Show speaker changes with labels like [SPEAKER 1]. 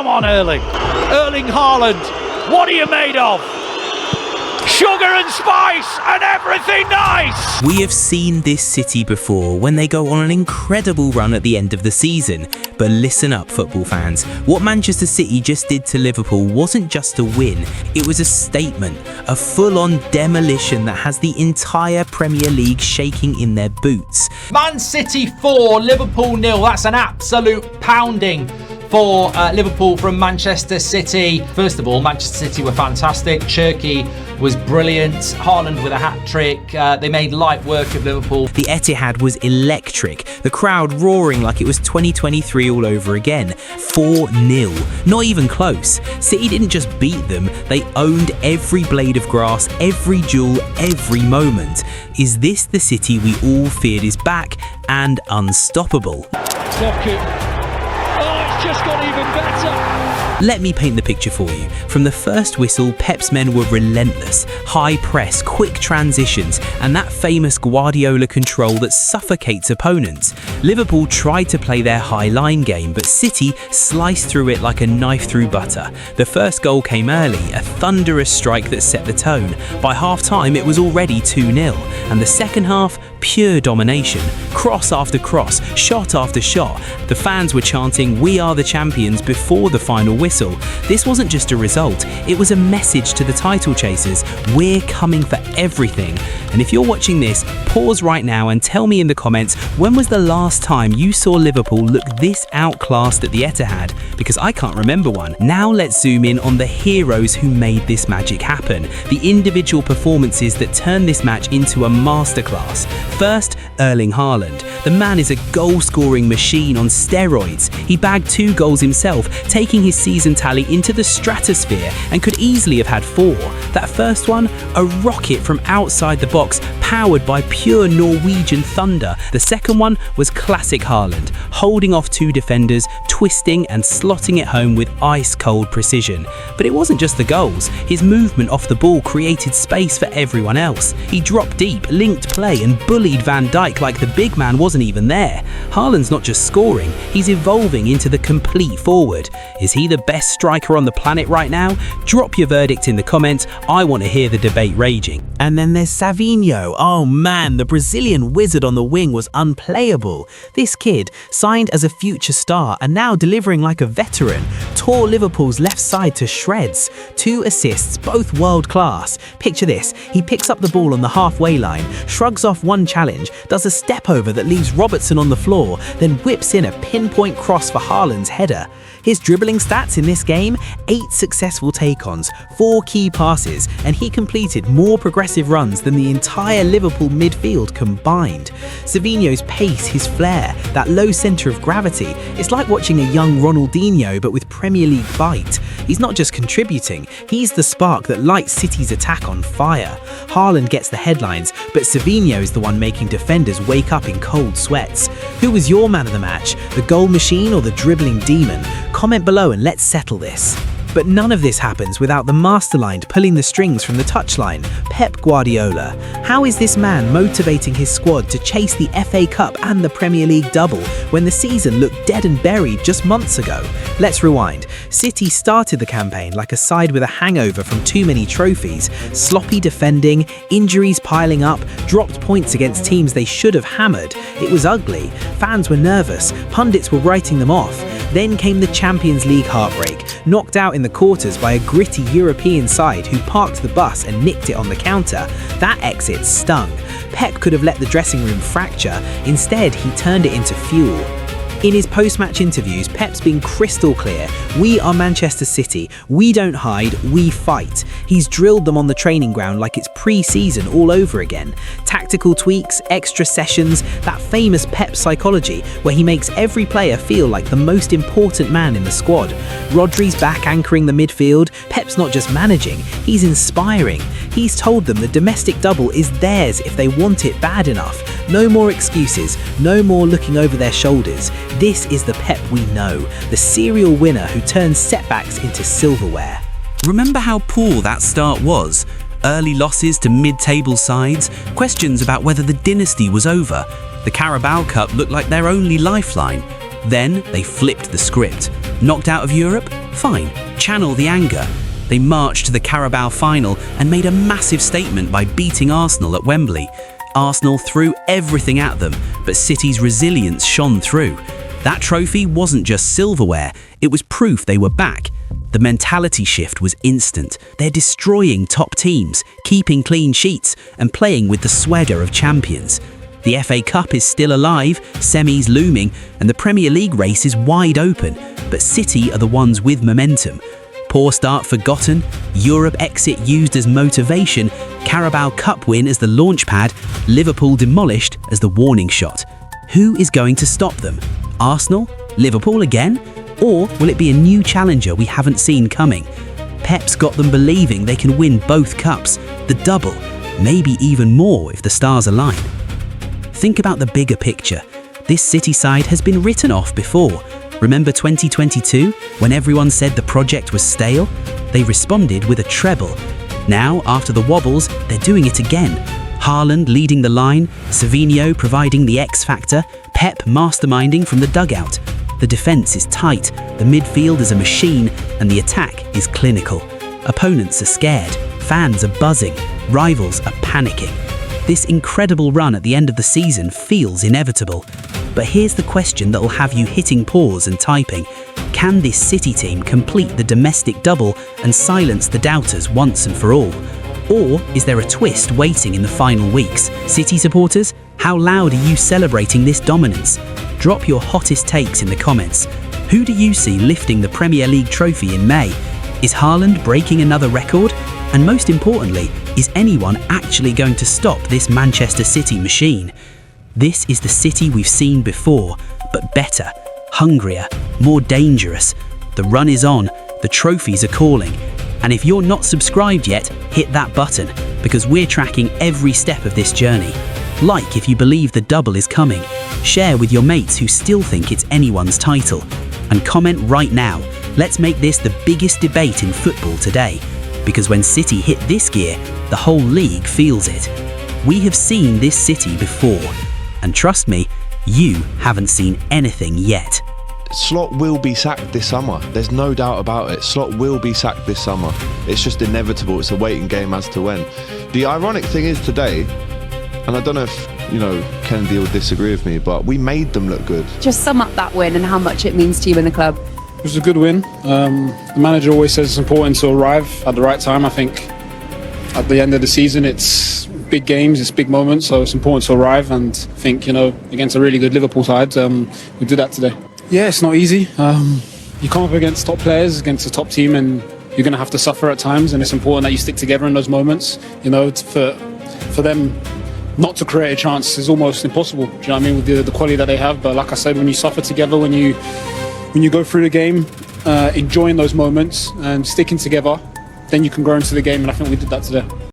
[SPEAKER 1] on, Erling. Erling Haaland, what are you made of? Sugar and spice and everything nice!
[SPEAKER 2] We have seen this city before when they go on an incredible run at the end of the season. But listen up, football fans. What Manchester City just did to Liverpool wasn't just a win, it was a statement, a full-on demolition that has the entire Premier League shaking in their boots.
[SPEAKER 3] Man City 4, Liverpool 0. That's an absolute pounding for Liverpool from Manchester City. First of all, Manchester City were fantastic. Cherki was brilliant. Haaland with a hat-trick. They made light work of Liverpool.
[SPEAKER 2] The Etihad was electric, the crowd roaring like it was 2023 all over again. 4-0. Not even close. City didn't just beat them, they owned every blade of grass, every duel, every moment. Is this the City we all feared is back and unstoppable?
[SPEAKER 1] Just got even better.
[SPEAKER 2] Let me paint the picture for you. From the first whistle, Pep's men were relentless. High press, quick transitions, and that famous Guardiola control that suffocates opponents. Liverpool tried to play their high line game, but City sliced through it like a knife through butter. The first goal came early, a thunderous strike that set the tone. By half-time, it was already 2-0, and the second half, pure domination. Cross after cross, shot after shot. The fans were chanting, "We are the champions," before the final whistle. This wasn't just a result, it was a message to the title chasers. We're coming for everything. And if you're watching this, pause right now and tell me in the comments, when was the last time you saw Liverpool look this outclassed at the Etihad? Because I can't remember one. Now let's zoom in on the heroes who made this magic happen. The individual performances that turned this match into a masterclass. First, Erling Haaland. The man is a goal-scoring machine on steroids. He bagged 2 goals himself, taking his season tally into the stratosphere and could easily have had 4. That first one, a rocket from outside the box, powered by pure Norwegian thunder. The second one was classic Haaland, holding off 2 defenders, twisting and slotting it home with ice-cold precision. But it wasn't just the goals. His movement off the ball created space for everyone else. He dropped deep, linked play and bullied Van Dijk like the big man wasn't even there. Haaland's not just scoring, he's evolving into the complete forward. Is he the best striker on the planet right now? Drop your verdict in the comments, I want to hear the debate raging. And then there's Savinho. Oh man, the Brazilian wizard on the wing was unplayable. This kid, signed as a future star and now delivering like a veteran, tore Liverpool's left side to shreds. 2 assists, both world class. Picture this, he picks up the ball on the halfway line, shrugs off one challenge, does a step over that leaves Robertson on the floor, then whips in a pinpoint cross for Haaland's header. His dribbling stats in this game, 8 successful take-ons, 4 key passes, and he completed more progressive runs than the entire Liverpool midfield combined. Savinho's pace, his flair, that low centre of gravity, it's like watching a young Ronaldinho but with Premier League bite. He's not just contributing, he's the spark that lights City's attack on fire. Haaland gets the headlines, but Savinho is the one making defenders wake up in cold sweats. Who was your man of the match, the goal machine or the dribbling demon? Comment below and let's settle this. But none of this happens without the mastermind pulling the strings from the touchline, Pep Guardiola. How is this man motivating his squad to chase the FA Cup and the Premier League double when the season looked dead and buried just months ago? Let's rewind. City started the campaign like a side with a hangover from too many trophies, sloppy defending, injuries piling up, dropped points against teams they should have hammered. It was ugly. Fans were nervous, pundits were writing them off. Then came the Champions League heartbreak, knocked out in the quarters by a gritty European side who parked the bus and nicked it on the counter. That exit stung. Pep could have let the dressing room fracture. Instead, he turned it into fuel. In his post-match interviews, Pep's been crystal clear. We are Manchester City. We don't hide, we fight. He's drilled them on the training ground like it's pre-season all over again. Tactical tweaks, extra sessions, that famous Pep psychology where he makes every player feel like the most important man in the squad. Rodri's back anchoring the midfield. Pep's not just managing, he's inspiring. He's told them the domestic double is theirs if they want it bad enough. No more excuses, no more looking over their shoulders. This is the Pep we know, the serial winner who turns setbacks into silverware. Remember how poor that start was? Early losses to mid-table sides, questions about whether the dynasty was over. The Carabao Cup looked like their only lifeline. Then they flipped the script. Knocked out of Europe? Fine, channel the anger. They marched to the Carabao final and made a massive statement by beating Arsenal at Wembley. Arsenal threw everything at them, but City's resilience shone through. That trophy wasn't just silverware, it was proof they were back. The mentality shift was instant. They're destroying top teams, keeping clean sheets, and playing with the swagger of champions. The FA Cup is still alive, semis looming, and the Premier League race is wide open, but City are the ones with momentum. Poor start forgotten, Europe exit used as motivation, Carabao Cup win as the launchpad, Liverpool demolished as the warning shot. Who is going to stop them? Arsenal? Liverpool again? Or will it be a new challenger we haven't seen coming? Pep's got them believing they can win both cups, the double, maybe even more if the stars align. Think about the bigger picture. This City side has been written off before. Remember 2022, when everyone said the project was stale? They responded with a treble. Now, after the wobbles, they're doing it again. Haaland leading the line, Savinho providing the X factor, Pep masterminding from the dugout. The defence is tight, the midfield is a machine, and the attack is clinical. Opponents are scared, fans are buzzing, rivals are panicking. This incredible run at the end of the season feels inevitable. But here's the question that will have you hitting pause and typing. Can this City team complete the domestic double and silence the doubters once and for all? Or is there a twist waiting in the final weeks? City supporters, how loud are you celebrating this dominance? Drop your hottest takes in the comments. Who do you see lifting the Premier League trophy in May? Is Haaland breaking another record? And most importantly, is anyone actually going to stop this Manchester City machine? This is the City we've seen before, but better, hungrier, more dangerous. The run is on, the trophies are calling. And if you're not subscribed yet, hit that button, because we're tracking every step of this journey. Like if you believe the double is coming. Share with your mates who still think it's anyone's title. And comment right now. Let's make this the biggest debate in football today. Because when City hit this gear, the whole league feels it. We have seen this City before. And trust me, you haven't seen anything yet.
[SPEAKER 4] Slot will be sacked this summer. There's no doubt about it. Slot will be sacked this summer. It's just inevitable. It's a waiting game as to when. The ironic thing is today, and I don't know if, Kennedy will disagree with me, but we made them look good.
[SPEAKER 5] Just sum up that win and how much it means to you in the club.
[SPEAKER 6] It was a good win. The manager always says it's important to arrive at the right time. I think at the end of the season, it's big games, it's big moments, so it's important to arrive. And I think, against a really good Liverpool side, we did that today. Yeah, it's not easy. You come up against top players, against a top team, and you're going to have to suffer at times. And it's important that you stick together in those moments. For them not to create a chance is almost impossible. Do you know what I mean? With the quality that they have. But like I said, when you suffer together, when you go through the game, enjoying those moments and sticking together, then you can grow into the game. And I think we did that today.